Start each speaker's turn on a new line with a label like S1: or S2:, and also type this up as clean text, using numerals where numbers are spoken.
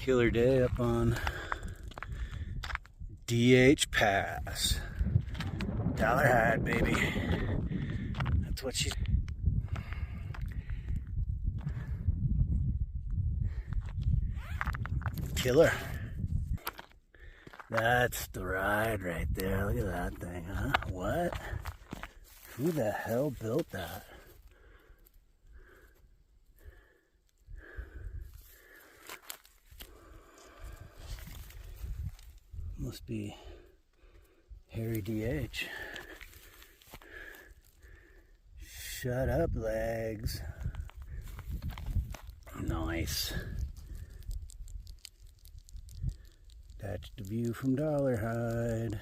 S1: killer day up on DH Pass. Dollarhide, baby. That's what she's... Killer. That's the ride right there. Look at that thing, huh? What? Who the hell built that? Must be Harry DH. Shut up, legs. Nice. That's the view from Dollarhide.